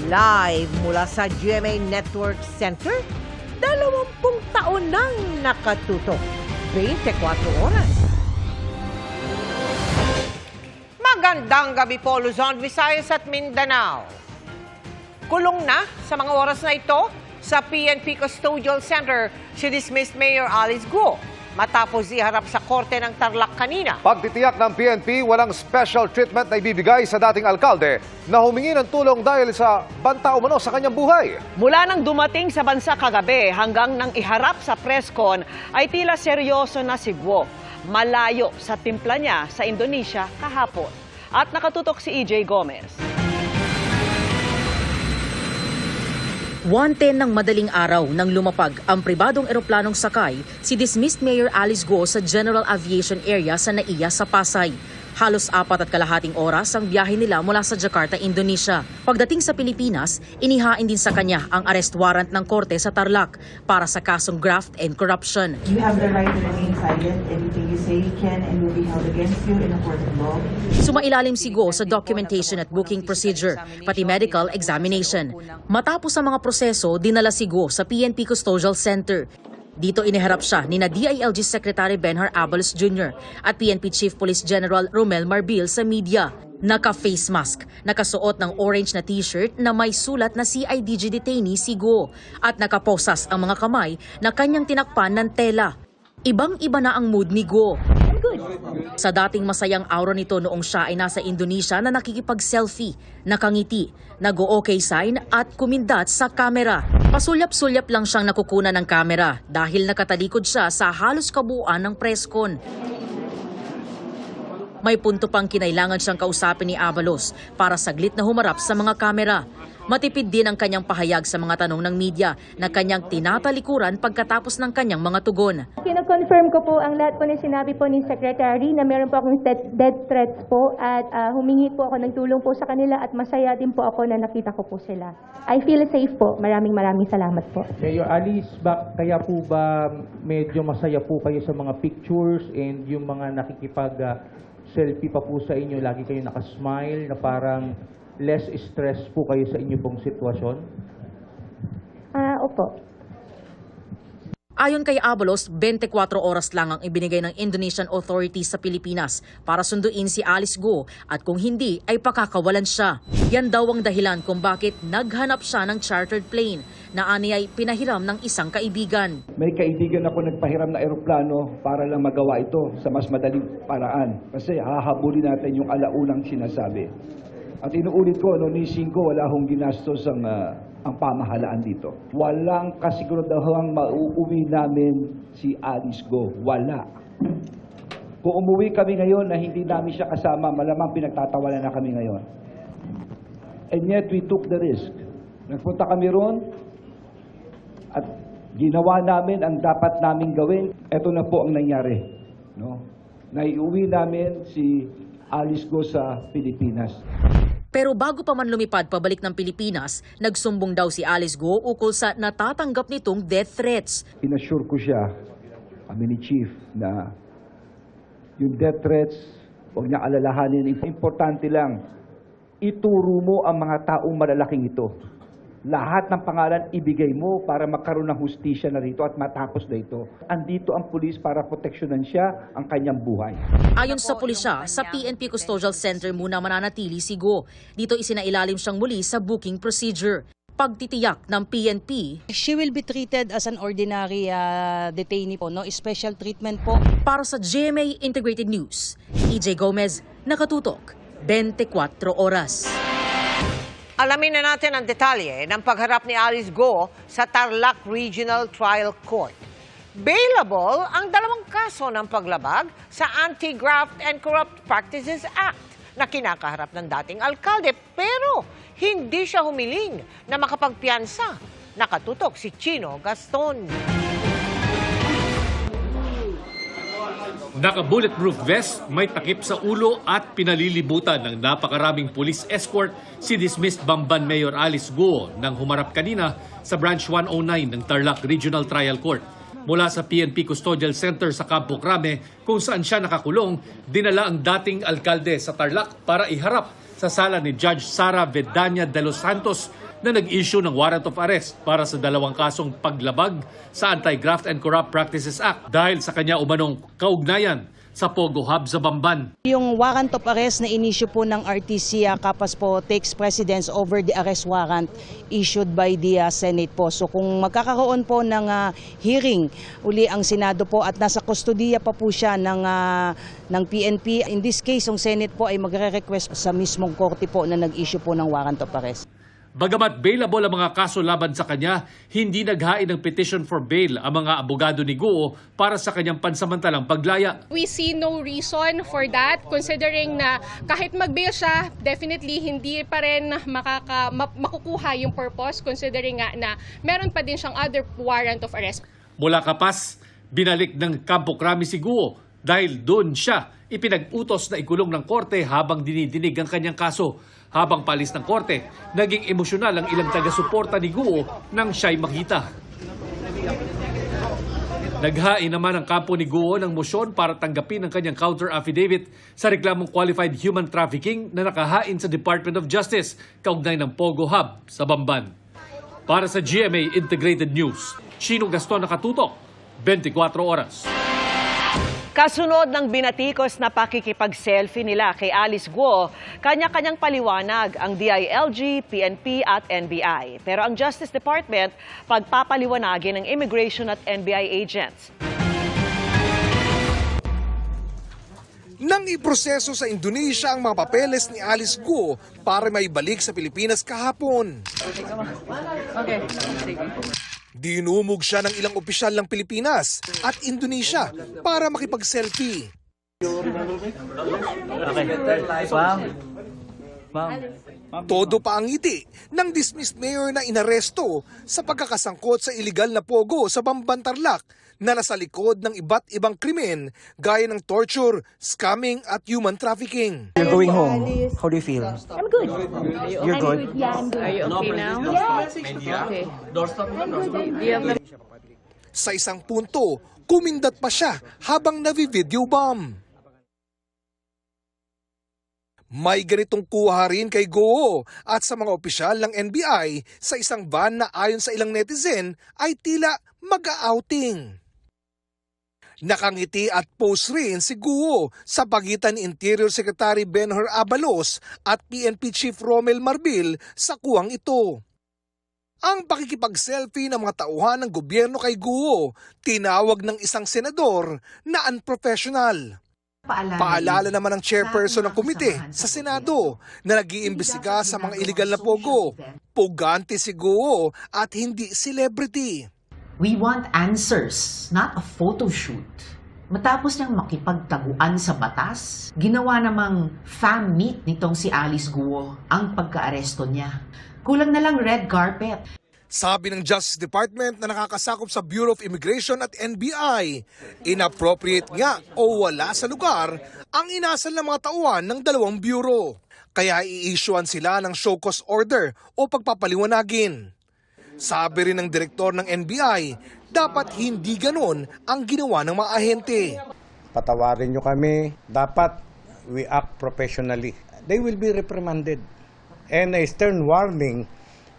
Live mula sa GMA Network Center, 20 taon nang nakatutok. 24 oras. Magandang gabi po, Luzon, Visayas at Mindanao. Kulong na sa mga oras na ito sa PNP Custodial Center si dismissed Mayor Alice Guo matapos iharap sa korte ng Tarlac kanina. Pagtitiyak ng PNP, walang special treatment na ibibigay sa dating alkalde na humingi ng tulong dahil sa banta umano sa kanyang buhay. Mula nang dumating sa bansa kagabi hanggang nang iharap sa presscon ay tila seryoso na si Guo. Malayo sa timpla niya sa Indonesia kahapon. At nakatutok si EJ Gomez. 1:10 ng madaling araw nang lumapag ang pribadong eroplanong sakay si dismissed Mayor Alice Guo sa General Aviation Area sa Naiya sa Pasay. Halos 4.5 oras ang biyahe nila mula sa Jakarta, Indonesia. Pagdating sa Pilipinas, inihain din sa kanya ang arrest warrant ng korte sa Tarlac para sa kasong graft and corruption. You have the right to remain silent. Anything you say can and will be held against you in a court of law. Sumailalim si Guo sa documentation at booking procedure, pati medical examination. Matapos ang mga proseso, dinala si Guo sa PNP Custodial Center. Dito iniharap siya ni DILG Secretary Benhar Abalos Jr. at PNP Chief Police General Romel Marbil sa media. Naka-face mask, nakasuot ng orange na t-shirt na may sulat na CIDG detainee si Guo at nakaposas ang mga kamay na kanyang tinakpan ng tela. Ibang-iba na ang mood ni Guo. Sa dating masayang aura nito noong siya ay nasa Indonesia na nakikipag-selfie, nakangiti, nag-o-okay sign at kumindat sa kamera. Pasulyap-sulyap lang siyang nakukunan ng kamera dahil nakatalikod siya sa halos kabuuan ng presscon. May punto pang kinailangan siyang kausapin ni Abalos para saglit na humarap sa mga kamera. Matipid din ang kanyang pahayag sa mga tanong ng media na kanyang tinatalikuran pagkatapos ng kanyang mga tugon. Kino-confirm ko po ang lahat po na sinabi po ni Secretary na meron po akong death threats po at humingi po ako ng tulong po sa kanila at masaya din po ako na nakita ko po sila. I feel safe po. Maraming salamat po. Mayor Alice, kaya po ba medyo masaya po kayo sa mga pictures and yung mga nakikipag-selfie pa po sa inyo, lagi kayo nakasmile na parang less stress po kayo sa inyo pong sitwasyon? Opo. Ayon kay Abalos, 24 oras lang ang ibinigay ng Indonesian authorities sa Pilipinas para sunduin si Alice Guo at kung hindi ay pakakawalan siya. Yan daw ang dahilan kung bakit naghanap siya ng chartered plane na aniyay pinahiram ng isang kaibigan. May kaibigan ako nagpahiram na eroplano para lang magawa ito sa mas madaling paraan kasi hahabulin natin yung alaunang sinasabi. At inuulit ko, ni 5 wala akong ginastos ang pamahalaan dito. Walang kasiguradahang mauuwi namin si Alice Guo. Wala. Kung umuwi kami ngayon na hindi namin siya kasama, malamang pinagtatawalan na kami ngayon. And yet we took the risk. Nagpunta kami roon at ginawa namin ang dapat namin gawin. Ito na po ang nangyari. No? Naiuwi namin si Alice Guo sa Pilipinas. Pero bago pa man lumipad pabalik ng Pilipinas, nagsumbong daw si Alice Guo ukol sa natatanggap nitong death threats. Inassure ko siya, kami ni Chief, na yung death threats, huwag niya alalahanin. Importante lang, ituro mo ang mga taong malalaking ito. Lahat ng pangalan ibigay mo para magkaroon ng hustisya na rito at matapos na ito. Andito ang pulis para proteksyonan siya ang kanyang buhay. Ayon sa pulisya, sa PNP Custodial Center muna mananatili si Guo. Dito isinailalim siyang muli sa booking procedure. Pagtitiyak ng PNP, she will be treated as an ordinary detainee po, no? Special treatment po. Para sa GMA Integrated News, EJ Gomez, nakatutok, 24 oras. Alamin na natin ang detalye ng pagharap ni Alice Guo sa Tarlac Regional Trial Court. Bailable ang 2 kaso ng paglabag sa Anti-Graft and Corrupt Practices Act na kinakaharap ng dating alkalde pero hindi siya humiling na makapagpiyansa. Nakatutok si Chino Gaston. Naka-bulletproof vest, may takip sa ulo at pinalilibutan ng napakaraming police escort si dismissed Bamban Mayor Alice Guo nang humarap kanina sa Branch 109 ng Tarlac Regional Trial Court. Mula sa PNP Custodial Center sa Campo Crame kung saan siya nakakulong, dinala ang dating alkalde sa Tarlac para iharap sa sala ni Judge Sara Vedania de los Santos na nag-issue ng warrant of arrest para sa 2 kasong paglabag sa Anti-Graft and Corrupt Practices Act dahil sa kanya umanong kaugnayan sa Pogo Hub sa Bamban. Yung warrant of arrest na inisyu po ng RTC Kapas po takes precedence over the arrest warrant issued by the Senate po. So kung magkakaroon po ng hearing uli ang Senado po at nasa kustodiya pa po siya ng PNP, in this case ang Senate po ay magre-request sa mismong korte po na nag-issue po ng warrant of arrest. Bagamat bailable ang mga kaso laban sa kanya, hindi naghain ng petition for bail ang mga abogado ni Guo para sa kanyang pansamantalang paglaya. We see no reason for that considering na kahit mag-bail siya, definitely hindi pa rin makukuha yung purpose considering nga na meron pa din siyang other warrant of arrest. Mula Kapas, binalik ng Campo Crame si Guo dahil doon siya ipinag-utos na ikulong ng korte habang dinidinig ang kanyang kaso. Habang palis ng korte, naging emosyonal ang ilang taga-suporta ni Guo nang siya'y makita. Naghain naman ang kampo ni Guo ng mosyon para tanggapin ang kanyang counter affidavit sa reklamong qualified human trafficking na nakahain sa Department of Justice kaugnay ng Pogo Hub sa Bamban. Para sa GMA Integrated News, Chino Gaston nakatutok, 24 oras. Kasunod ng binatikos na pakikipag-selfie nila kay Alice Guo, kanya-kanyang paliwanag ang DILG, PNP at NBI. Pero ang Justice Department, pagpapaliwanagin ng immigration at NBI agents. Nang iproseso sa Indonesia ang mga papeles ni Alice Guo para maibalik sa Pilipinas kahapon. Dinumog siya ng ilang opisyal ng Pilipinas at Indonesia para makipag-selfie. Todo pa ang ngiti ng dismissed mayor na inaresto sa pagkakasangkot sa iligal na pogo sa Bamban, Tarlac na nasa likod ng iba't ibang krimen gaya ng torture, scamming at human trafficking. You're going home. How do you feel? I'm good. You're good? Yeah, I'm good. Are you okay now? Okay. Sa isang punto, kumindat pa siya habang navi-video bomb. May ganitong kuha rin kay Guo at sa mga opisyal ng NBI sa isang van na ayon sa ilang netizen ay tila mag-outing. Nakangiti at pose rin si Guo sa pagitan ni Interior Secretary Benhur Abalos at PNP Chief Romel Marbil sa kuwang ito. Ang pakikipag-selfie ng mga tauhan ng gobyerno kay Guo, tinawag ng isang senador na unprofessional. Paalala naman ng chairperson ng komite sa Senado na nag-iimbestiga sa mga iligal na pogo. Pugante si Guo at hindi celebrity. We want answers, not a photo shoot. Matapos niyang makipagtaguan sa batas, ginawa namang fan meet nitong si Alice Guo ang pagka-aresto niya. Kulang na lang red carpet. Sabi ng Justice Department na nakakasakop sa Bureau of Immigration at NBI, inappropriate nga o wala sa lugar ang inasal ng mga tauhan ng dalawang bureau. Kaya i-issuean sila ng show cause order o pagpapaliwanagin. Sabi rin ng direktor ng NBI, dapat hindi ganon ang ginawa ng mga ahente. Patawarin nyo kami, dapat we act professionally. They will be reprimanded. And a stern warning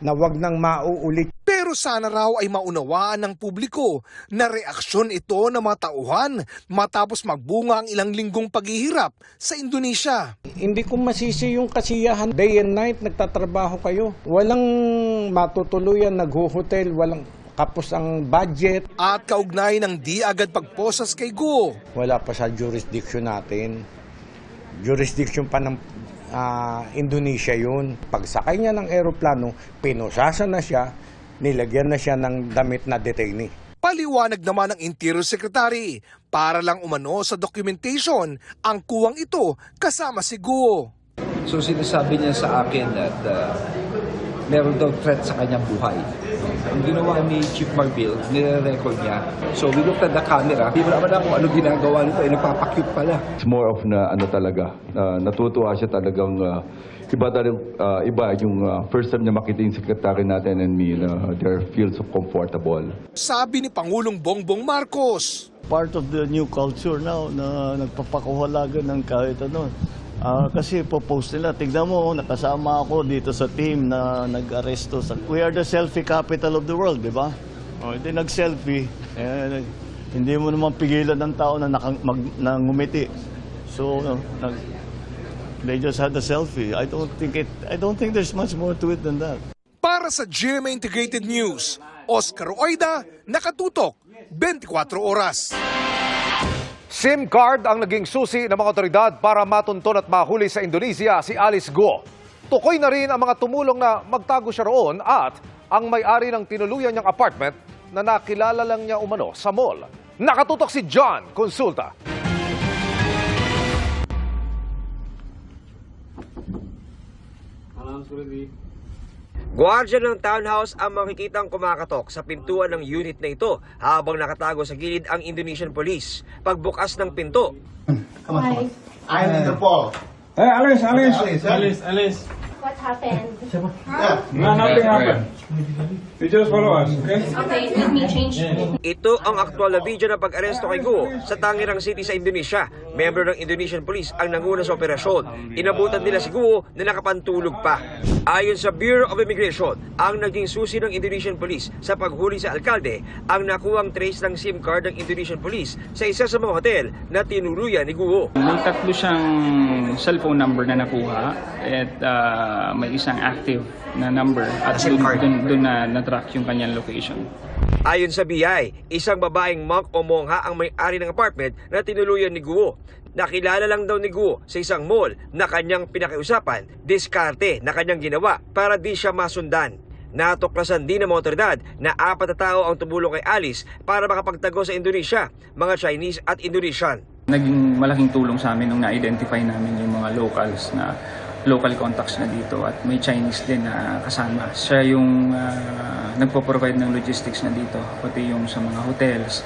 na wag nang mauulit. Pero sana raw ay maunawaan ng publiko na reaksyon ito ng mga tauhan matapos magbunga ang ilang linggong paghihirap sa Indonesia. Hindi ko masisi yung kasiyahan. Day and night nagtatrabaho kayo. Walang matutuluyan, nagho-hotel, walang kapos ang budget. At kaugnay ng di agad pagposas kay Guo. Wala pa sa jurisdiction natin. Jurisdiction pa ng Indonesia yun. Pagsakay niya ng eroplano, pinusasa na siya, nilagyan na siya ng damit na detainee. Paliwanag naman ng Interior Secretary, para lang umano sa documentation ang kuwang ito kasama si Guo. So sinasabi niya sa akin at meron daw threat sa kanyang buhay. Ang ginawa ni Chief Marbil, nire-record niya. So we looked at the camera, hindi mo naman kung ano ginagawa nito, nagpapakyut pala. It's more of na ano talaga, natutuwa siya talagang iba yung first time niya makita yung secretary natin and me, their feels of comfortable. Sabi ni Pangulong Bongbong Marcos. Part of the new culture now na nagpapakahalaga ng kahit ano. Kasi po-post nila, tignan mo, nakasama ako dito sa team na nag-aresto. We are the selfie capital of the world, di ba? Hindi nag-selfie, hindi mo naman pigilan ng tao na ngumiti. So, they just had a selfie. I don't think there's much more to it than that. Para sa GMA Integrated News, Oscar Oida, nakatutok, 24 oras. SIM card ang naging susi ng mga otoridad para matunton at mahuli sa Indonesia si Alice Guo. Tukoy na rin ang mga tumulong na magtago siya roon at ang may-ari ng tinuluyan niyang apartment na nakilala lang niya umano sa mall. Nakatutok si John Consulta. Guardia ng townhouse ang makikitang kumakatok sa pintuan ng unit na ito habang nakatago sa gilid ang Indonesian police. Pagbukas ng pinto. Hi. I'm Interpol. Hey, Alice. What happened? Nothing happened. You just follow us, okay? Okay, let me change. Ito ang aktwal na video ng pag-aresto kay Guo sa Tangerang City sa Indonesia. Membro ng Indonesian Police ang nanguna sa operasyon. Inabutan nila si Guo na nakapantulog pa. Ayon sa Bureau of Immigration, ang naging susi ng Indonesian Police sa paghuli sa alkalde ang nakuhang trace ng SIM card ng Indonesian Police sa isa sa mga hotel na tinuluyan ni Guo. May tatlo siyang cellphone number na nakuha at may isang active na number at doon na na-track yung kanyang location. Ayon sa BI, isang babaeng monk o mongha ang may-ari ng apartment na tinuluyan ni Guo. Nakilala lang daw ni Guo sa isang mall na kanyang pinakiusapan, diskarte na kanyang ginawa para di siya masundan. Natuklasan din ng mga otoridad na 4 na tao ang tumulong kay Alice para makapagtago sa Indonesia, mga Chinese at Indonesian. Naging malaking tulong sa amin nung na-identify namin yung mga local contacts na dito at may Chinese din na kasama. Siya yung nagpo-provide ng logistics na dito, pati yung sa mga hotels,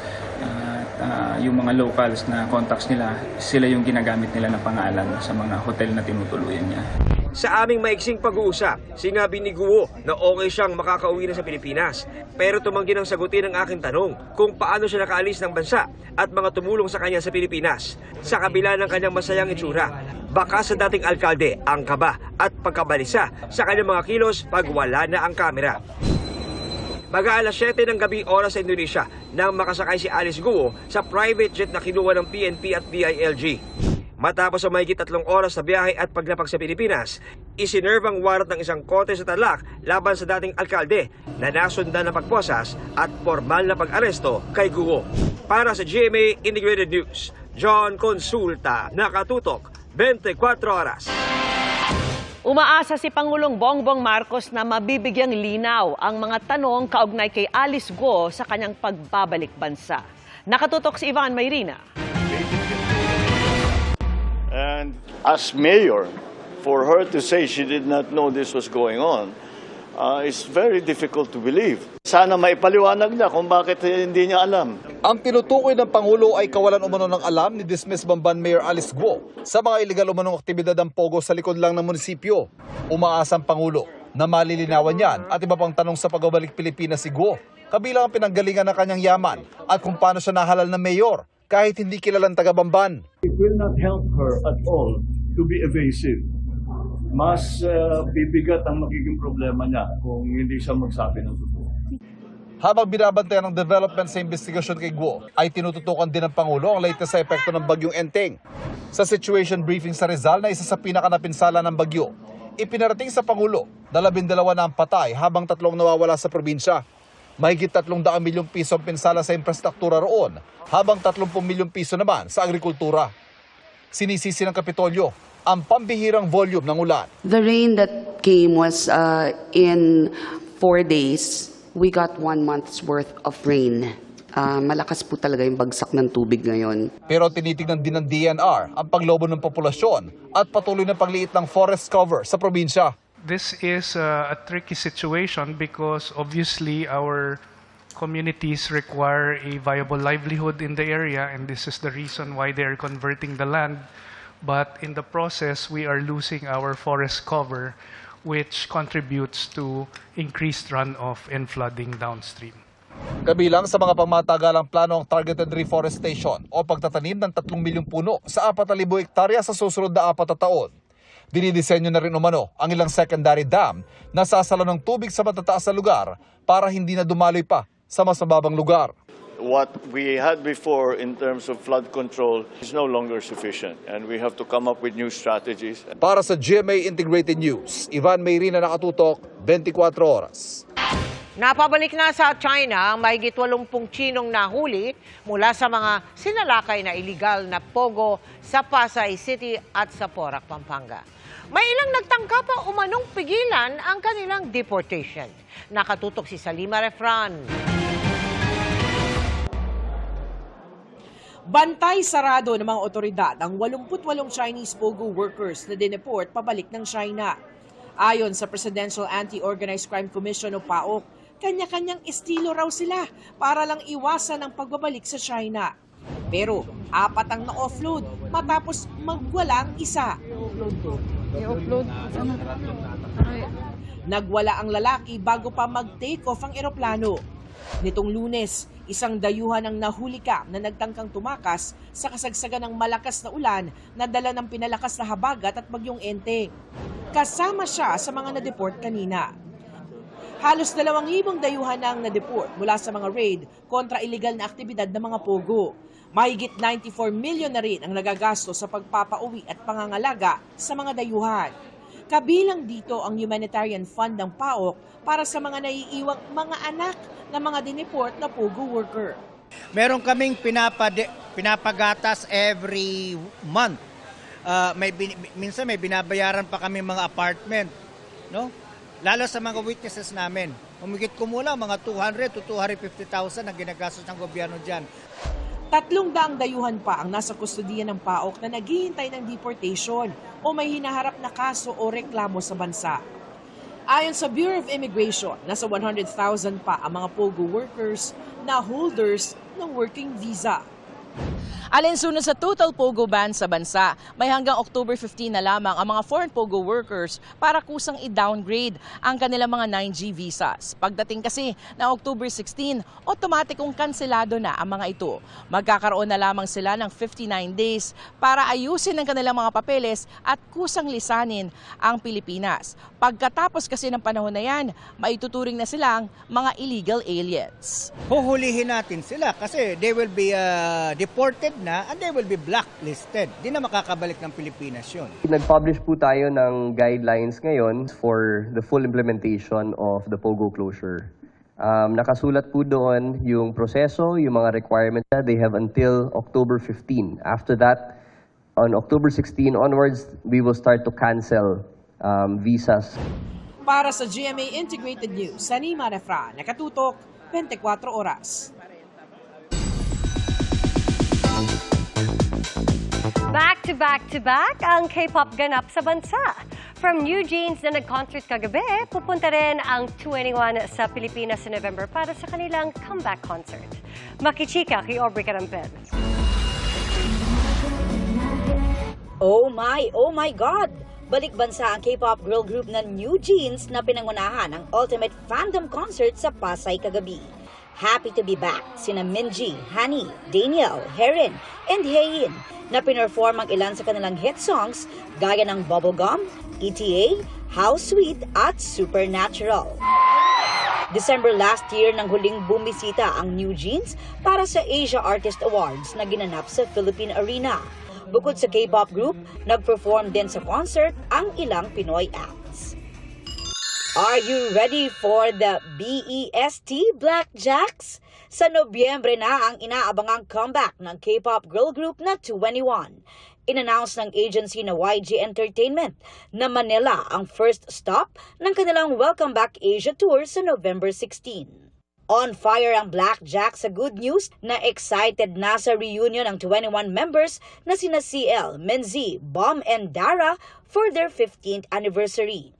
yung mga locals na contacts nila, sila yung ginagamit nila na pangalan sa mga hotel na tinutuluyan niya. Sa aming maiksing pag-uusap, sinabi ni Guo na okay siyang makakauwi na sa Pilipinas. Pero tumanggi ng sagutin ang aking tanong kung paano siya nakaalis ng bansa at mga tumulong sa kanya sa Pilipinas. Sa kabila ng kanyang masayang itsura, baka sa dating alkalde ang kaba at pagkabalisa sa kanyang mga kilos pag wala na ang kamera. Mag-aalas 7 ng gabi oras sa Indonesia nang makasakay si Alice Guo sa private jet na kinuha ng PNP at DILG. Matapos ang mahigit 3 oras na biyahe at paglapag sa Pilipinas, isinerve ang warrant ng isang korte sa Tarlac laban sa dating alkalde na nasundan ng pagposas at formal na pag-aresto kay Guo. Para sa GMA Integrated News, John Consulta, nakatutok 24 oras. Umaasa si Pangulong Bongbong Marcos na mabibigyang linaw ang mga tanong kaugnay kay Alice Guo sa kanyang pagbabalik bansa. Nakatutok si Ivan Mayrina. And as mayor, for her to say she did not know this was going on, is very difficult to believe. Sana maipaliwanag niya kung bakit hindi niya alam. Ang tinutukoy ng Pangulo ay kawalan umano ng alam ni dismissed Bamban Mayor Alice Guo sa mga iligal umanong aktibidad ng Pogo sa likod lang ng munisipyo. Umaasang Pangulo na malilinawan yan at iba pang tanong sa pagbabalik Pilipinas si Guo, kabilang ang pinanggalingan ng kanyang yaman at kung paano siya nahalal na mayor kahit hindi kilalang taga Bamban. It will not help her at all to be evasive. Mas bibigat ang magiging problema niya kung hindi siya magsabi ng totoo. Habang binabantayan ng development sa investigasyon kay Guo, ay tinututukan din ng Pangulo ang latest sa epekto ng bagyong Enteng. Sa situation briefing sa Rizal na isa sa pinakanapinsala ng bagyo, ipinarating sa Pangulo na 12 na ang patay habang 3 nawawala sa probinsya. Mahigit 300 milyong piso ang pinsala sa infrastruktura roon, habang 30 milyong piso naman sa agrikultura. Sinisisi ng Kapitolyo ang pambihirang volume ng ulan. The rain that came was in 4 days. We got 1 month's worth of rain. Malakas po talaga yung bagsak ng tubig ngayon. Pero tinitignan din ng DNR ang paglobo ng populasyon at patuloy na pagliit ng forest cover sa probinsya. This is a tricky situation because obviously our communities require a viable livelihood in the area, and this is the reason why they are converting the land. But in the process, we are losing our forest cover, which contributes to increased runoff and flooding downstream. Kabilang sa mga pangmatagalang plano ang targeted reforestation o pagtatanim ng 3 milyong puno sa 4,000 hektarya sa susunod na 4 na taon. Dinidisenyo na rin umano ang ilang secondary dam na sasalo ng tubig sa matataas na lugar para hindi na dumaloy pa sa mas mababang lugar. What we had before in terms of flood control is no longer sufficient, and we have to come up with new strategies. Para sa GMA Integrated News, Ivan Mayrina, nakatutok, 24 oras. Napabalik na sa China ang mahigit 80 Chinong nahuli mula sa mga sinalakay na iligal na pogo sa Pasay City at sa Porac, Pampanga. May ilang nagtangka pa umanong pigilan ang kanilang deportation. Nakatutok si Salima Refran. Bantay sarado ng mga otoridad ang 88 Chinese pogo workers na dineport pabalik ng China. Ayon sa Presidential Anti-Organized Crime Commission o PAOK, kanya-kanyang estilo raw sila para lang iwasan ang pagbabalik sa China. Pero 4 ang na-offload matapos magwalang isa. Nagwala ang lalaki bago pa mag-take off ang eroplano. Nitong Lunes, isang dayuhan ang nahulika na nagtangkang tumakas sa kasagsagan ng malakas na ulan na dala ng pinalakas na habagat at bagyong Enteng. Kasama siya sa mga na-deport kanina. Halos 2,000 dayuhan ang na-deport mula sa mga raid kontra iligal na aktibidad ng mga pogo. Mahigit 94 milyon na rin ang nagagasto sa pagpapauwi at pangangalaga sa mga dayuhan. Kabilang dito ang humanitarian fund ng PAOK para sa mga naiiwang mga anak ng mga dineport na pogo worker. Meron kaming pinapagatas every month. Minsan may binabayaran pa kami mga apartment, no? Lalo sa mga witnesses namin. Umigit kumulang mga 200 to 250,000 ang ginagastos ng gobyerno diyan. 300 dayuhan pa ang nasa kustodiya ng PAOK na naghihintay ng deportation o may hinaharap na kaso o reklamo sa bansa. Ayon sa Bureau of Immigration, nasa 100,000 pa ang mga pogo workers na holders ng working visa. Alinsunod sa total pogo ban sa bansa, may hanggang October 15 na lamang ang mga foreign pogo workers para kusang i-downgrade ang kanilang mga 9G visas. Pagdating kasi ng October 16, otomatikong kanselado na ang mga ito. Magkakaroon na lamang sila ng 59 days para ayusin ang kanilang mga papeles at kusang lisanin ang Pilipinas. Pagkatapos kasi ng panahon na yan, maituturing na silang mga illegal aliens. Huhulihin natin sila kasi they will be deported na and they will be blacklisted. Di na makakabalik ng Pilipinas yun. Nag-publish po tayo ng guidelines ngayon for the full implementation of the POGO closure. Nakasulat po doon yung proseso, yung mga requirements na they have until October 15. After that, on October 16 onwards, we will start to cancel visas. Para sa GMA Integrated News, Salima Refran, nakatutok, 24 oras. Back to back ang K-pop ganap sa bansa. From New Jeans na nag-concert kagabi, pupunta rin ang 2NE1 sa Pilipinas sa November para sa kanilang comeback concert. Makichika kay Aubrey Carampel. Oh my God! Balik bansa ang K-pop girl group na New Jeans na pinangunahan ang Ultimate Fandom Concert sa Pasay kagabi. Happy to be back sina Minji, Hani, Daniel, Herin, and Haein na pinerform ang ilan sa kanilang hit songs gaya ng Bubblegum, ETA, How Sweet at Supernatural. December last year nang huling bumisita ang New Jeans para sa Asia Artist Awards na ginanap sa Philippine Arena. Bukod sa K-pop group, nag-perform din sa concert ang ilang Pinoy acts. Are you ready for the BEST Blackjacks? Sa Nobyembre na ang inaabangang comeback ng K-pop girl group na 2NE1. In-announce ng agency na YG Entertainment na Manila ang first stop ng kanilang Welcome Back Asia Tour sa November 16. On fire ang Blackjacks sa good news na excited na sa reunion ng 2NE1 members na sina CL, Menzi, Bom, and Dara for their 15th anniversary.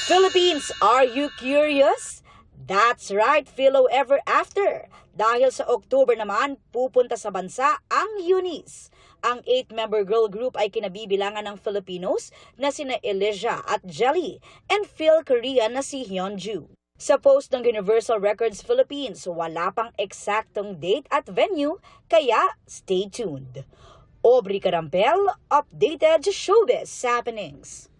Philippines, are you curious? That's right, Philo Ever After. Dahil sa October naman, pupunta sa bansa ang Eunice. Ang 8-member girl group ay kinabibilangan ng Filipinos na sina Elijah at Jelly and Phil Korean na si Hyunju. Sa post ng Universal Records Philippines, wala pang eksaktong date at venue, kaya stay tuned. Aubrey Carampel, updated showbiz happenings.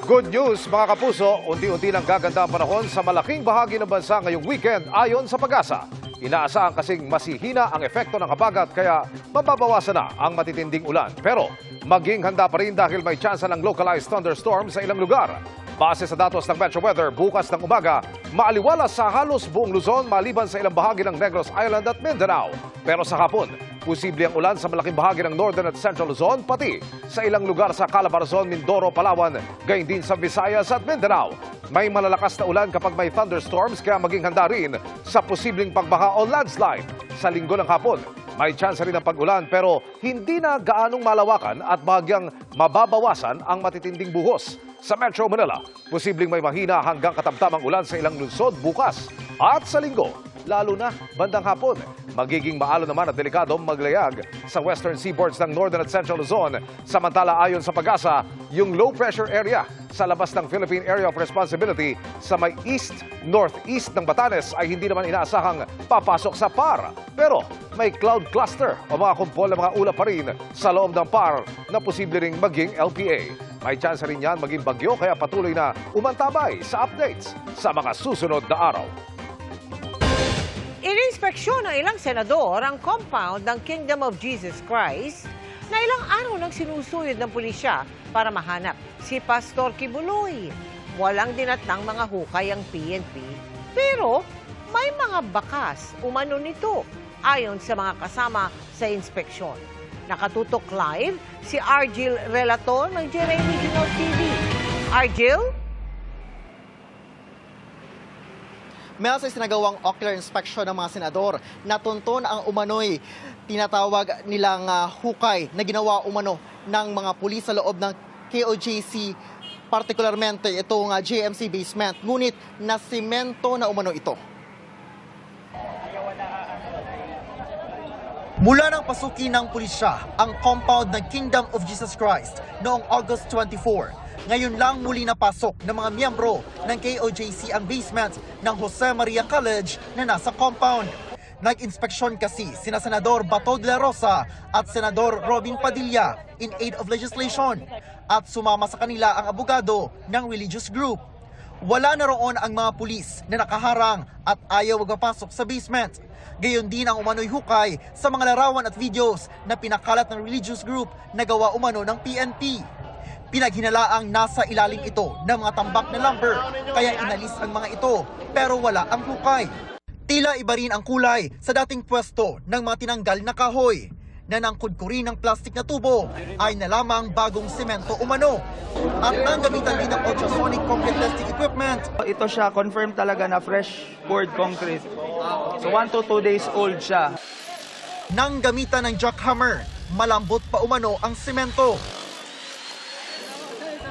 Good news mga kapuso, unti-unti nang gaganda ang panahon sa malaking bahagi ng bansa ngayong weekend ayon sa Pag-asa. Inaasahan kasing masihina ang epekto ng habagat kaya mababawasan na ang matitinding ulan. Pero maging handa pa rin dahil may tsansa ng localized thunderstorm sa ilang lugar. Base sa datos ng Metro Weather, bukas ng umaga, maaliwalas sa halos buong Luzon maliban sa ilang bahagi ng Negros Island at Mindanao. Pero sa hapon, posible ang ulan sa malaking bahagi ng Northern at Central Luzon, pati sa ilang lugar sa Calabarzon, Mindoro, Palawan, gayon din sa Visayas at Mindanao. May malalakas na ulan kapag may thunderstorms kaya maging handa rin sa posibleng pagbaha o landslide. Sa linggo ng hapon, may tsansa rin ng pag-ulan pero hindi na gaanong malawakan at bahagyang mababawasan ang matitinding buhos. Sa Metro Manila, posibleng may mahina hanggang katamtamang ulan sa ilang lungsod bukas. At sa linggo, lalo na bandang hapon, magiging maalon naman at delikadong maglayag sa western seaboards ng Northern at Central Luzon. Samantala ayon sa Pag-asa, yung low pressure area sa labas ng Philippine Area of Responsibility sa may east-northeast ng Batanes ay hindi naman inaasahang papasok sa PAR. Pero may cloud cluster o mga kumpol na mga ulap pa rin sa loob ng PAR na posible ring maging LPA. May chance rin yan maging bagyo kaya patuloy na umantabay sa updates sa mga susunod na araw. Ininspeksyon ng ilang senador ang compound ng Kingdom of Jesus Christ na ilang araw nang sinusuyod ng pulisya para mahanap si Pastor Kibuloy. Walang dinatnang mga hukay ang PNP, pero may mga bakas umano nito ayon sa mga kasama sa inspeksyon. Nakatutok live si Argil Relator ng GMA Regional TV. Argil? Mula sa isinagawang ocular inspection ng mga senador, natunton ang umano'y tinatawag nilang hukay na ginawa umano ng mga pulis sa loob ng KOJC, partikularmente itong JMC basement. Ngunit na simento na umano ito. Mula nang pasukin ng pulisya ang compound ng Kingdom of Jesus Christ noong August 24, ngayon lang muli napasok ng mga miyembro ng KOJC ang basement ng Jose Maria College na nasa compound. Nag-inspeksyon kasi sina Senador Bato de la Rosa at Senador Robin Padilla in aid of legislation at sumama sa kanila ang abogado ng religious group. Wala na roon ang mga pulis na nakaharang at ayaw magpasok sa basement. Gayon din ang umano'y hukay sa mga larawan at videos na pinakalat ng religious group na gawa umano ng PNP. Pinaghinalaang nasa ilalim ito ng mga tambak na lumber, kaya inalis ang mga ito pero wala ang hukay. Tila iba rin ang kulay sa dating pwesto ng mga tinanggal na kahoy. Nanangkod ko rin ng plastic na tubo ay na lamang bagong semento umano. At nang gamitan din ng ultrasonic concrete testing equipment. Ito siya, confirm talaga na fresh poured concrete. So 1 to 2 days old siya. Nang gamitan ng jackhammer, malambot pa umano ang semento.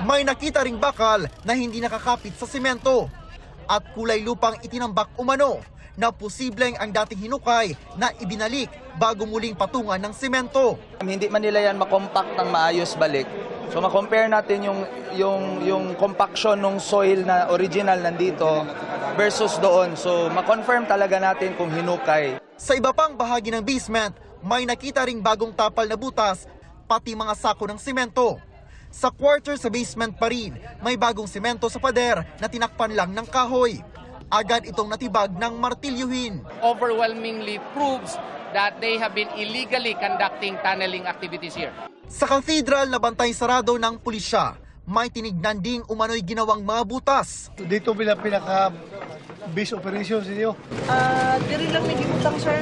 May nakita ring bakal na hindi nakakapit sa semento. At kulay lupang itinambak umano na posibleng ang dating hinukay na ibinalik bago muling patungan ng semento. Hindi man nila yan makompact ng maayos balik. So ma-compare natin yung compaction ng soil na original nandito versus doon. So ma-confirm talaga natin kung hinukay. Sa iba pang bahagi ng basement, may nakita ring bagong tapal na butas pati mga sako ng semento. Sa quarter sa basement pa rin, may bagong semento sa pader na tinakpan lang ng kahoy. Agad itong natibag ng martilyuhin. Overwhelmingly proves that they have been illegally conducting tunneling activities here. Sa cathedral na bantay sarado ng pulisya, may tinignan ding umano'y ginawang mga butas. Dito pinaka-base operations niyo? Diri lang nagibutang sir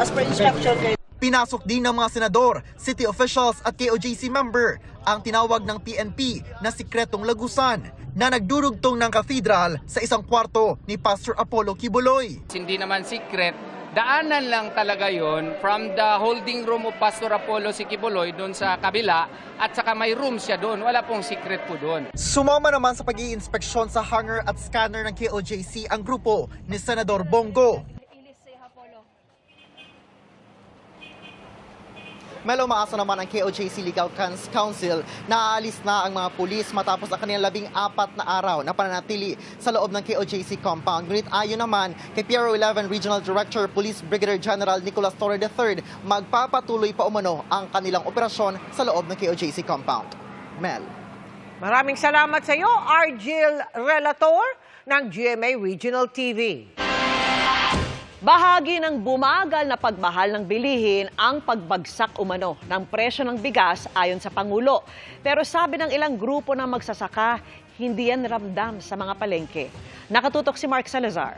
as per instruction. Pinasok din ng mga senador, city officials at KOJC member ang tinawag ng PNP na sikretong lagusan na nagdurugtong ng cathedral sa isang kwarto ni Pastor Apollo Kibuloy. Hindi naman secret, daanan lang talaga yon from the holding room of Pastor Apollo si Kibuloy doon sa kabila at saka may room siya doon. Wala pong secret po doon. Sumama naman sa pag-iinspeksyon sa hangar at scanner ng KOJC ang grupo ni Senador Bongo. Melo, umaasa naman ang KOJC Legal Council na aalis na ang mga pulis matapos ang kanilang 14 na araw na pananatili sa loob ng KOJC compound. Ngunit ayon naman kay Piero 11 Regional Director Police Brigadier General Nicolas Torre III, magpapatuloy pa umano ang kanilang operasyon sa loob ng KOJC compound. Mel. Maraming salamat sa iyo, Argil Relator ng GMA Regional TV. Bahagi ng bumagal na pagmahal ng bilihin ang pagbagsak umano ng presyo ng bigas ayon sa Pangulo. Pero sabi ng ilang grupo ng magsasaka, hindi yan ramdam sa mga palengke. Nakatutok si Mark Salazar.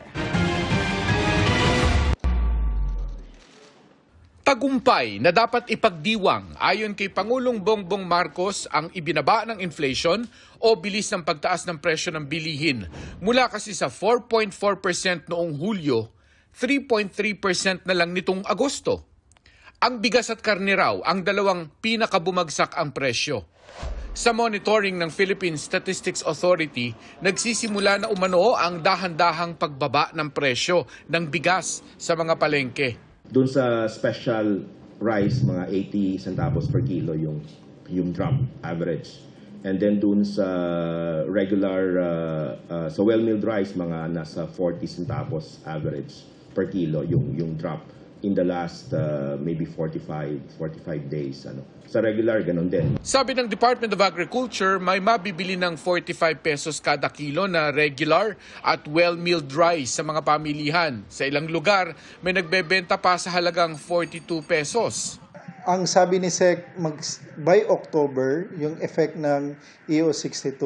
Tagumpay na dapat ipagdiwang ayon kay Pangulong Bongbong Marcos ang ibinaba ng inflation o bilis ng pagtaas ng presyo ng bilihin. Mula kasi sa 4.4% noong Hulyo, 3.3% na lang nitong Agosto. Ang bigas at karne raw ang dalawang pinakabumagsak ang presyo. Sa monitoring ng Philippine Statistics Authority, nagsisimula na umano ang dahan-dahang pagbaba ng presyo ng bigas sa mga palengke. Doon sa special rice, mga 80 centavos per kilo yung drop average. And then doon sa regular, sa well-milled rice, mga nasa 40 centavos average per kilo yung drop in the last maybe 45 days. Sa regular, ganun din. Sabi ng Department of Agriculture, may mabibili ng 45 pesos kada kilo na regular at well-milled rice sa mga pamilihan. Sa ilang lugar, may nagbebenta pa sa halagang 42 pesos. Ang sabi ni SEC, by October, yung effect ng EO62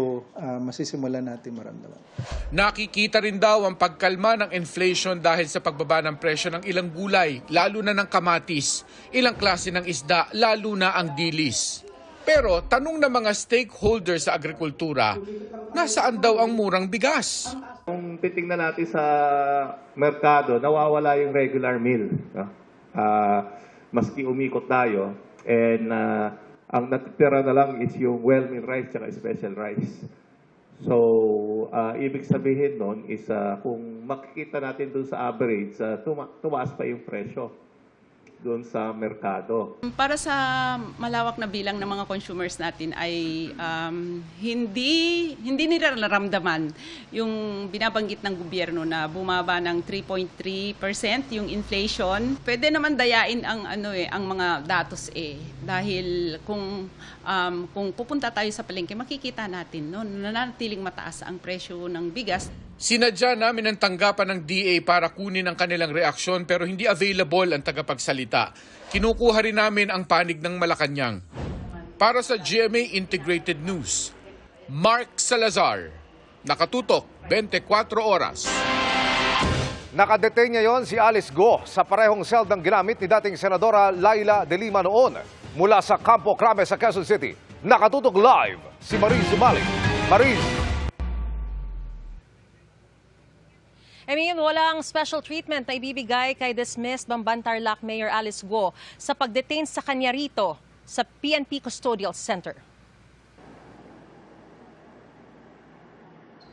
masisimulan natin maramdaman. Nakikita rin daw ang pagkalma ng inflation dahil sa pagbaba ng presyo ng ilang gulay, lalo na ng kamatis, ilang klase ng isda, lalo na ang dilis. Pero tanong ng mga stakeholders sa agrikultura, nasaan daw ang murang bigas? Kung titingnan natin sa merkado, nawawala yung regular meal. Maski umikot tayo, and ang natitira na lang is yung well-milled rice at special rice. So, ibig sabihin nun is kung makikita natin dun sa average, tumaas pa yung presyo doon sa merkado. Para sa malawak na bilang ng mga consumers natin ay hindi nila nararamdaman yung binabanggit ng gobyerno na bumaba ng 3.3% yung inflation. Pwede naman dayain ang mga datos dahil kung pupunta tayo sa palengke makikita natin nananatiling mataas ang presyo ng bigas. Sinadya namin ang tanggapan ng DA para kunin ang kanilang reaksyon pero hindi available ang tagapagsalita. Kinukuha rin namin ang panig ng Malacanang. Para sa GMA Integrated News, Mark Salazar, nakatutok 24 oras. Nakadetain ngayon si Alice Go sa parehong seldang ginamit ni dating Senadora Laila de Lima noon. Mula sa Campo Crame sa Quezon City, nakatutok live si Mariz Zumali. Mariz. Emil, walang special treatment na ibibigay kay dismissed Bamban Tarlac Mayor Alice Go sa pagdetain sa kanya rito sa PNP Custodial Center.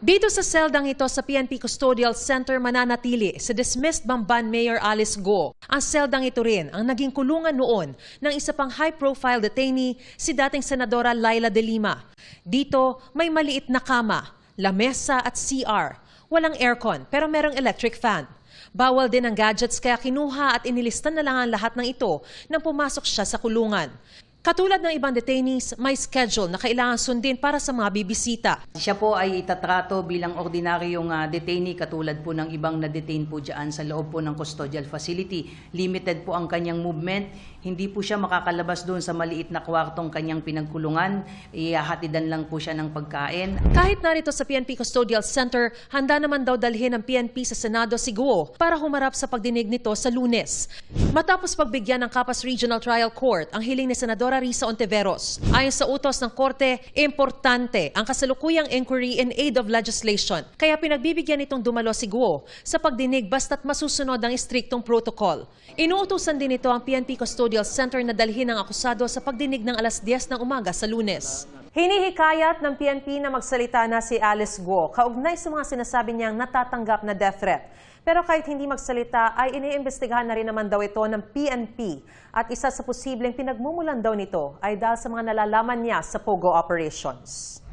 Dito sa seldang ito sa PNP Custodial Center mananatili si dismissed Bamban Mayor Alice Go. Ang seldang ito rin ang naging kulungan noon ng isa pang high-profile detainee, si dating Senadora Laila de Lima. Dito may maliit na kama, lamesa at CR. Walang aircon pero merong electric fan. Bawal din ang gadgets kaya kinuha at inilista na lang ang lahat ng ito nang pumasok siya sa kulungan. Katulad ng ibang detainees, may schedule na kailangan sundin para sa mga bibisita. Siya po ay itatrato bilang ordinaryong detainee katulad po ng ibang na-detain po dyan sa loob po ng custodial facility. Limited po ang kanyang movement. Hindi po siya makakalabas doon sa maliit na kwartong kanyang pinagkulungan. Ihahatidan lang po siya ng pagkain. Kahit narito sa PNP Custodial Center, handa naman daw dalhin ng PNP sa Senado si Guo para humarap sa pagdinig nito sa Lunes. Matapos pagbigyan ng Capas Regional Trial Court ang hiling ni Senadora Risa Ontiveros. Ayon sa utos ng Korte, importante ang kasalukuyang inquiry in aid of legislation. Kaya pinagbibigyan itong dumalo si Guo sa pagdinig basta't masusunod ang istriktong protocol. Inuutusan din ito ang PNP Custodial Custodial Center na dalhin ang akusado sa pagdinig ng 10:00 ng umaga sa Lunes. Hinihikayat ng PNP na magsalita na si Alice Guo kaugnay sa mga sinasabi niyang natatanggap na death threat. Pero kahit hindi magsalita ay iniimbestigahan na rin naman daw ito ng PNP at isa sa posibleng pinagmumulan daw nito ay dahil sa mga nalalaman niya sa POGO operations.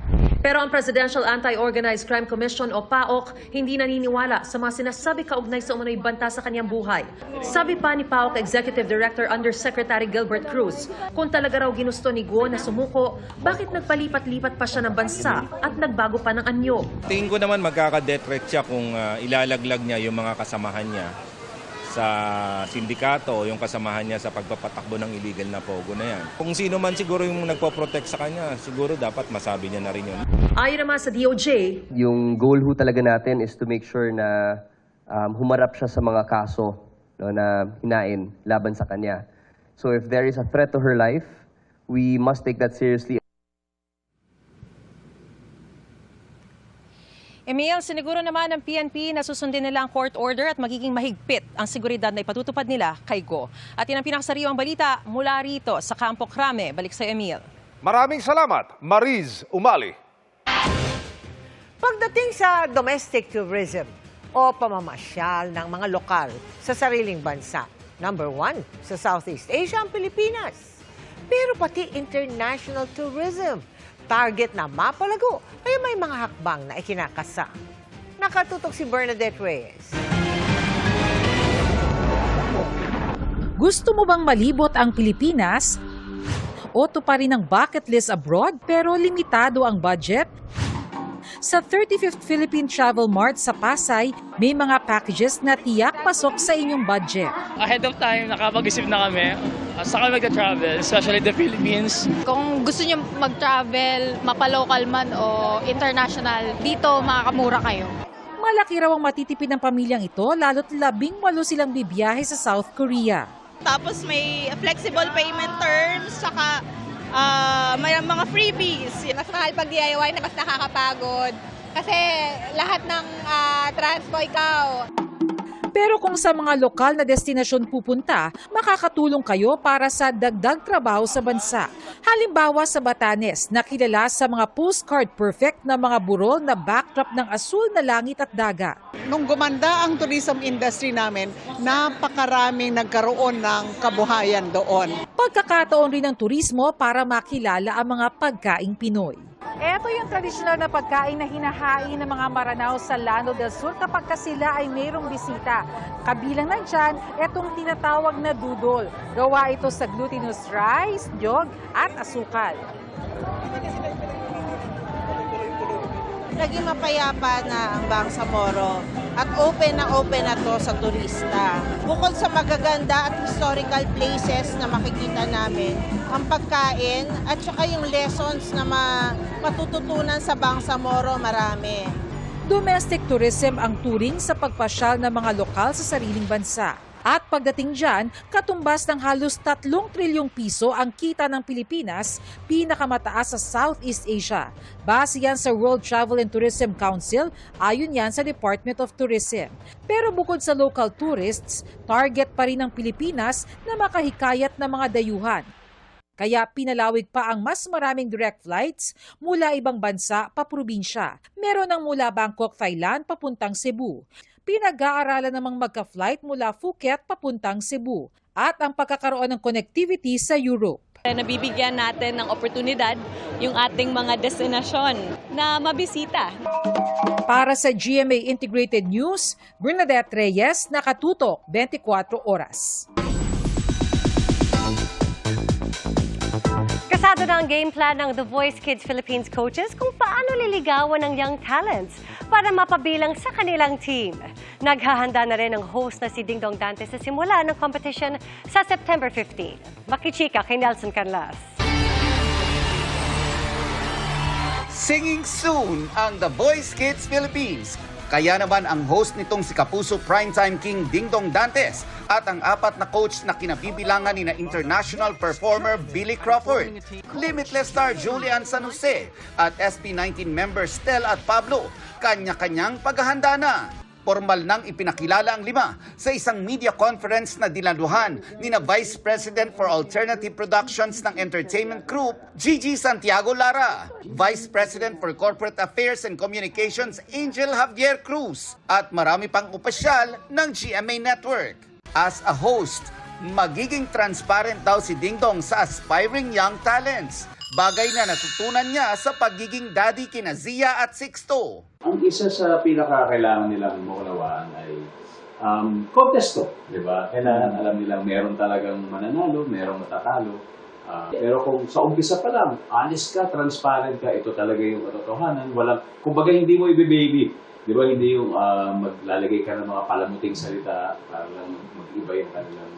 Pero ang Presidential Anti-Organized Crime Commission o PAOK hindi naniniwala sa mga sinasabi kaugnay sa umano'y banta sa kanyang buhay. Sabi pa ni PAOK Executive Director Undersecretary Gilbert Cruz, kung talaga raw ginusto ni Guo na sumuko, bakit nagpalipat-lipat pa siya ng bansa at nagbago pa ng anyo? Tingin ko naman magkaka-death threat siya kung ilalaglag niya yung mga kasamahan niya sa sindikato o yung kasamahan niya sa pagpapatakbo ng illegal na pogo na yan. Kung sino man siguro yung nagpo-protect sa kanya, siguro dapat masabi niya na rin yun. Ayon naman sa DOJ, Yung goal ho talaga natin is to make sure na humarap siya sa mga kaso na hinain laban sa kanya. So if there is a threat to her life, we must take that seriously. Emil, siniguro naman ng PNP na susundin nila ang court order at magiging mahigpit ang seguridad na ipatutupad nila kay Guo. At yan ang pinakasariwang balita mula rito sa Campo Crame. Balik sa Emil. Maraming salamat, Mariz Umali. Pagdating sa domestic tourism o pamamasyal ng mga lokal sa sariling bansa, number 1 sa Southeast Asia ang Pilipinas. Pero pati international tourism, target na mapalago, kaya may mga hakbang na ikinakasa. Nakatutok si Bernadette Reyes. Gusto mo bang malibot ang Pilipinas? O tuparin ang bucket list abroad pero limitado ang budget? Sa 35th Philippine Travel Mart sa Pasay, may mga packages na tiyak pasok sa inyong budget. Ahead of time, nakapag-isip na kami. Saka mag-travel, especially the Philippines. Kung gusto niyo mag-travel, mapa-local man o international, dito makakamura kayo. Malaki raw ang matitipid ng pamilyang ito lalo't 18 silang bibiyahe sa South Korea. Tapos may flexible payment terms, saka may mga freebies. Mas mahal pag DIY na mas nakakapagod. Kasi lahat ng transpo ikaw. Pero kung sa mga lokal na destinasyon pupunta, makakatulong kayo para sa dagdag trabaho sa bansa. Halimbawa sa Batanes, na kilala sa mga postcard perfect na mga burol na backdrop ng asul na langit at dagat. Nung gumanda ang tourism industry namin, napakaraming nagkaroon ng kabuhayan doon. Pagkakataon rin ng turismo para makilala ang mga pagkaing Pinoy. Ito yung tradisyonal na pagkain na hinahain ng mga Maranao sa Lano del Sur kapag sila ay mayroong bisita. Kabilang na dyan, itong tinatawag na dudol. Gawa ito sa glutinous rice, nyog at asukal. Naging mapayapa na ang Bangsamoro at open na to sa turista. Bukod sa magaganda at historical places na makikita namin, ang pagkain at saka yung lessons na matututunan sa Bangsamoro marami. Domestic tourism ang turing sa pagpasyal ng mga lokal sa sariling bansa. At pagdating dyan, katumbas ng halos 3 trilyong piso ang kita ng Pilipinas, pinakamataas sa Southeast Asia. Base yan sa World Travel and Tourism Council, ayon yan sa Department of Tourism. Pero bukod sa local tourists, target pa rin ng Pilipinas na makahikayat ng mga dayuhan. Kaya pinalawig pa ang mas maraming direct flights mula ibang bansa pa probinsya. Meron ang mula Bangkok, Thailand papuntang Cebu. Pinag-aaralan namang magka-flight mula Phuket papuntang Cebu at ang pagkakaroon ng connectivity sa Europe. Nabibigyan natin ng oportunidad yung ating mga destinasyon na mabisita. Para sa GMA Integrated News, Bernadette Reyes, nakatutok 24 oras. Kasado na ang game plan ng The Voice Kids Philippines coaches kung paano liligawan ng young talents para mapabilang sa kanilang team. Naghahanda na rin ang host na si Dingdong Dante sa simula ng competition sa September 15. Makichika kay Nelson Canlas. Singing soon ang The Voice Kids Philippines. Kaya naman ang host nitong si Kapuso Primetime King Dingdong Dantes at ang 4 na coach na kinabibilangan ni na international performer Billy Crawford, Limitless star Julian San Jose at SB19 members Stel at Pablo, kanya-kanyang paghahanda na. Formal nang ipinakilala ang 5 sa isang media conference na dinaluhan ni na Vice President for Alternative Productions ng Entertainment Group, Gigi Santiago Lara, Vice President for Corporate Affairs and Communications, Angel Javier Cruz, at marami pang opisyal ng GMA Network. As a host, magiging transparent daw si Dingdong sa aspiring young talents, bagay na natutunan niya sa pagiging daddy kina Zia at Sixto. Ang isa sa pinakakailangan nilang maunawaan ay contesto, di ba? Kailangan alam nilang meron talagang mananalo, merong matatalo. Pero kung sa umpisa pa lang, honest ka, transparent ka, ito talaga yung katotohanan. Kumbaga hindi mo i-baby. Di ba? Hindi yung maglalagay ka ng mga palamuting salita para lang mag-iba yung kanilang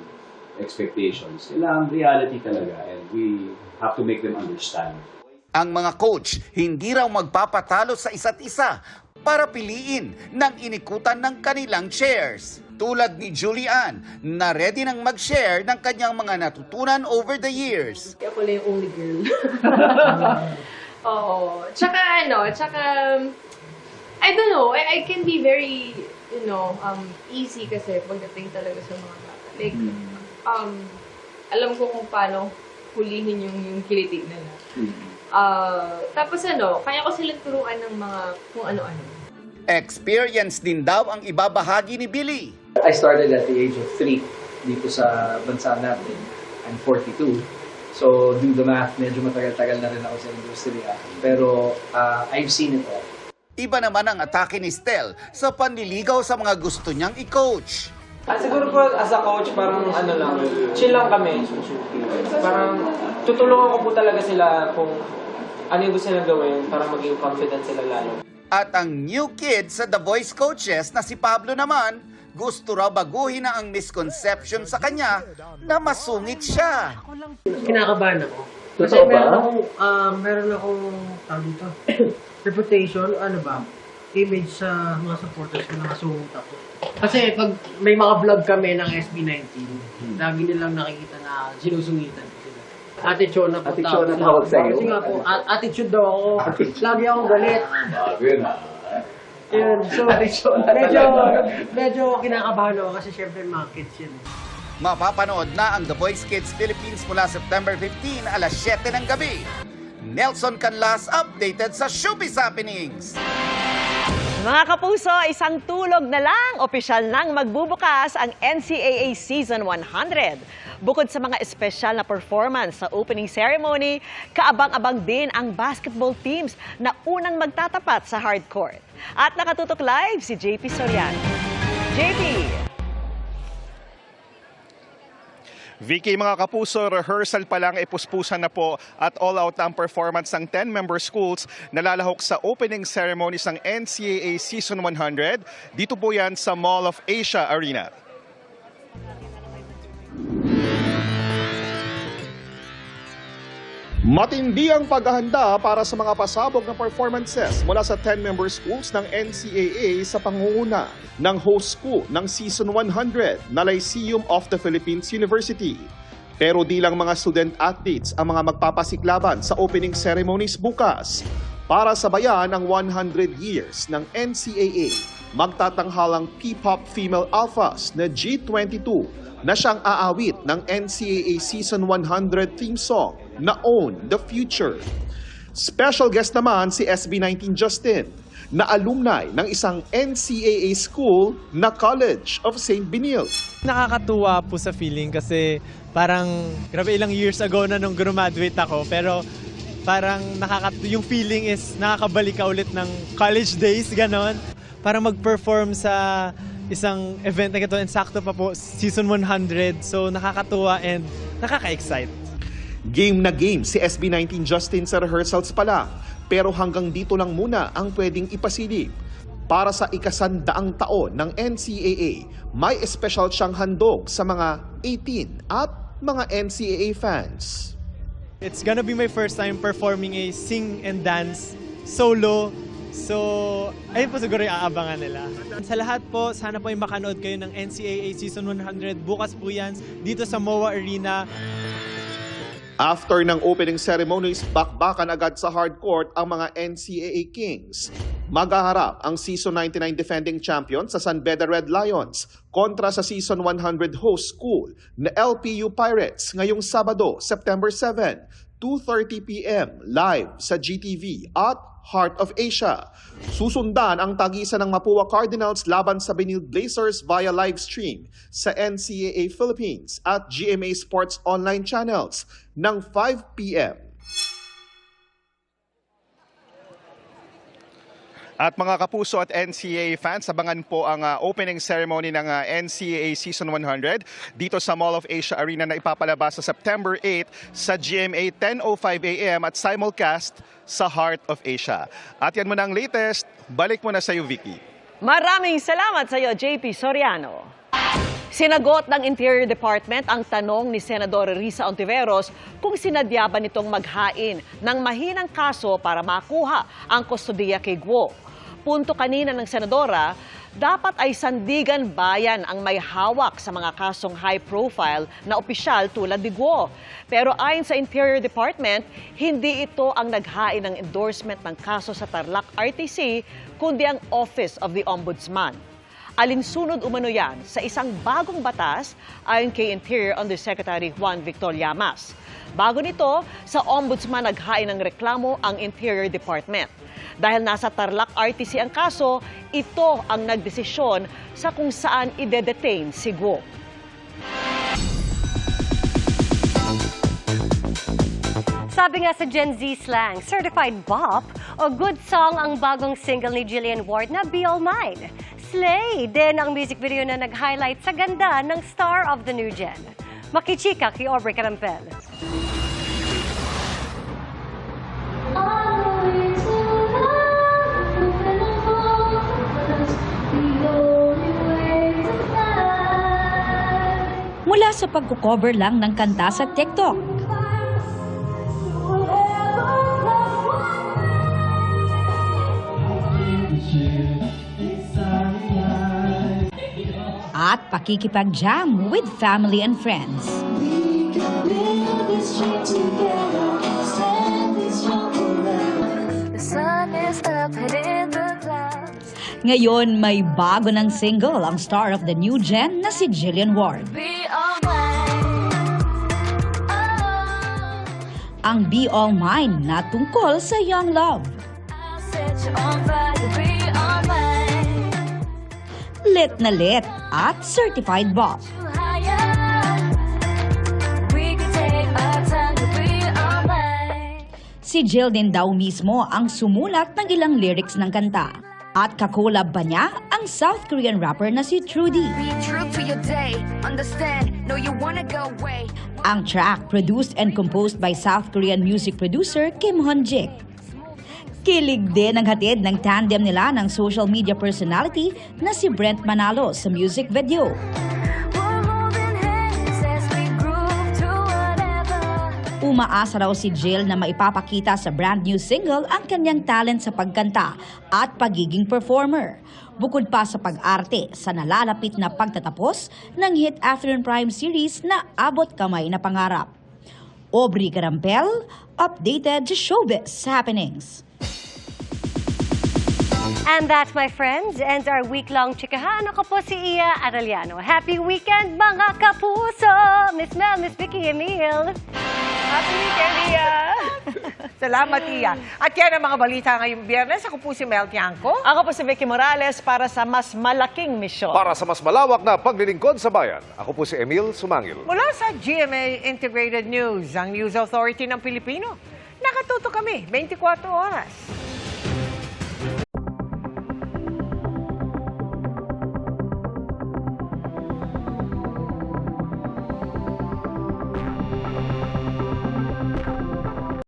expectations. Kailangan reality talaga and we have to make them understand. Ang mga coach hindi raw magpapatalo sa isa't isa para piliin ng inikutan ng kanilang chairs. Tulad ni Julian na ready nang mag-share ng kanyang mga natutunan over the years. Ako lang yung only girl. Oo. Tsaka I don't know, I can be very, easy kasi pagdating talaga sa mga bata. Like, alam ko kung paano hulihin yung kilitig nila. Tapos kaya ko silang turuan ng mga kung ano-ano. Experience din daw ang ibabahagi ni Billy. I started at the age of 3 dito sa bansa natin. I'm 42. So, do the math, medyo matagal-tagal na rin ako sa industriya. Pero, I've seen it all. Iba naman ang atake ni Stel sa panliligaw sa mga gusto niyang i-coach. Siguro po as a coach, parang chill lang kami. Parang tutulungan ko po talaga sila kung ano yung gusto nilang gawin para maging confident sila lalo. At ang new kid sa The Voice coaches na si Pablo naman, gusto raw baguhin na ang misconception sa kanya na masungit siya. Kinakabahan ako. Kasi meron akong reputation, image sa mga supporters ko na masungit ako. Kasi pag may mga vlog kami ng SB19, lagi nilang nakikita na sinusungitan ko sila. Attitude na po tawag sa'yo? Kasi nga po, attitude daw ako. Lagi akong galit. Yun, so medyo kinakabahan ako kasi syempre mga kids yun. Mapapanood na ang The Voice Kids Philippines mula September 15 alas 7 ng gabi. Nelson Canlas updated sa Showbiz Happenings. Mga kapuso, isang tulog na lang, opisyal nang magbubukas ang NCAA Season 100. Bukod sa mga espesyal na performance sa opening ceremony, kaabang-abang din ang basketball teams na unang magtatapat sa hardcourt. At nakatutok live si JP Soriano. JP! Vicky, mga kapuso, rehearsal pa lang puspusan na po at all-out ang performance ng 10-member schools na lalahok sa opening ceremonies ng NCAA Season 100. Dito po yan sa Mall of Asia Arena. Matindi ang paghahanda para sa mga pasabog na performances mula sa 10-member schools ng NCAA sa pangunguna ng host school ng Season 100 na Lyceum of the Philippines University. Pero di lang mga student-athletes ang mga magpapasiklaban sa opening ceremonies bukas. Para sabayan ang 100 years ng NCAA, magtatanghalang P-pop female alphas na G22 na siyang aawit ng NCAA Season 100 theme song na Own the Future. Special guest naman si SB19 Justin, na alumni ng isang NCAA school na College of St. Benil. Nakakatuwa po sa feeling kasi parang grabe ilang years ago na nung graduate ako, pero parang yung feeling is nakakabalik ka ulit ng college days, ganon. Para mag-perform sa isang event na ito, and sakto pa po, Season 100, so nakakatuwa and nakaka-excite. Game na game si SB19 Justin sa rehearsals pala, pero hanggang dito lang muna ang pwedeng ipasilip. Para sa ikasandaang taon ng NCAA, may special siyang handog sa mga 18 at mga NCAA fans. It's gonna be my first time performing a sing and dance solo. So, ayun po siguro yung aabangan nila. Sa lahat po, sana po yung makanood kayo ng NCAA Season 100. Bukas po yan dito sa MOA Arena. After ng opening ceremonies, bakbakan agad sa hardcourt ang mga NCAA Kings. Maghaharap ang Season 99 defending champion sa San Beda Red Lions kontra sa Season 100 host school na LPU Pirates ngayong Sabado, September 7, 2:30 p.m. live sa GTV at Heart of Asia. Susundan ang tagisan ng Mapua Cardinals laban sa Benilde Blazers via live stream sa NCAA Philippines at GMA Sports online channels ng 5 p.m. At mga kapuso at NCAA fans, abangan po ang opening ceremony ng NCAA Season 100 dito sa Mall of Asia Arena na ipapalabas sa September 8 sa GMA 10:05 a.m. at simulcast sa Heart of Asia. At yan muna ang latest. Balik mo na sa iyo, Vicky. Maraming salamat sa iyo, JP Soriano. Sinagot ng Interior Department ang tanong ni Senador Risa Ontiveros kung sinadya ba nitong maghain ng mahinang kaso para makuha ang kustodiya kay Guo. Punto kanina ng Senadora, dapat ay sandigan bayan ang may hawak sa mga kasong high profile na opisyal tulad ni Guo. Pero ayon sa Interior Department, hindi ito ang naghain ng endorsement ng kaso sa Tarlac RTC, kundi ang Office of the Ombudsman. Alinsunod umano yan sa isang bagong batas ayon kay Interior Undersecretary Juan Victor Llamas. Bago nito, sa Ombudsman naghain ng reklamo ang Interior Department. Dahil nasa Tarlac RTC ang kaso, ito ang nagdesisyon sa kung saan ide-detain si Guo. Sabi nga sa Gen Z slang, certified bop o good song ang bagong single ni Jillian Ward na Be All Mine. Slay din ang music video na nag-highlight sa ganda ng star of the new gen. Makichika kay Aubrey Carampel. Mula sa pagkukover lang ng kanta sa TikTok, at pakikipag-jam with family and friends. Ngayon, may bago ng single ang star of the new gen na si Jillian Ward. Ang Be All Mine na tungkol sa young love. Lit na lit at certified bop. Si Jill din daw mismo ang sumulat ng ilang lyrics ng kanta. At kakolab ba niya ang South Korean rapper na si Trudy? Ang track produced and composed by South Korean music producer Kim Hyun-jik. Kilig din ang hatid ng tandem nila ng social media personality na si Brent Manalo sa music video. Umaasa raw si Jill na maipapakita sa brand new single ang kanyang talent sa pagkanta at pagiging performer. Bukod pa sa pag-arte sa nalalapit na pagtatapos ng hit afternoon prime series na Abot Kamay na Pangarap. Aubrey Carampel, updated to showbiz happenings. And that, my friends, ends our week-long chikahan. Ako po si Iya Arellano. Happy weekend, mga kapuso! Miss Mel, Miss Vicky, Emil. Happy weekend, Iya! Salamat, Iya. At yan ang mga balita ngayong Biyernes. Ako po si Mel Tiangco. Ako po si Vicky Morales para sa mas malaking misyon. Para sa mas malawak na paglilingkod sa bayan, ako po si Emil Sumangil. Mula sa GMA Integrated News, ang News Authority ng Pilipino. Nakatuto kami 24 oras.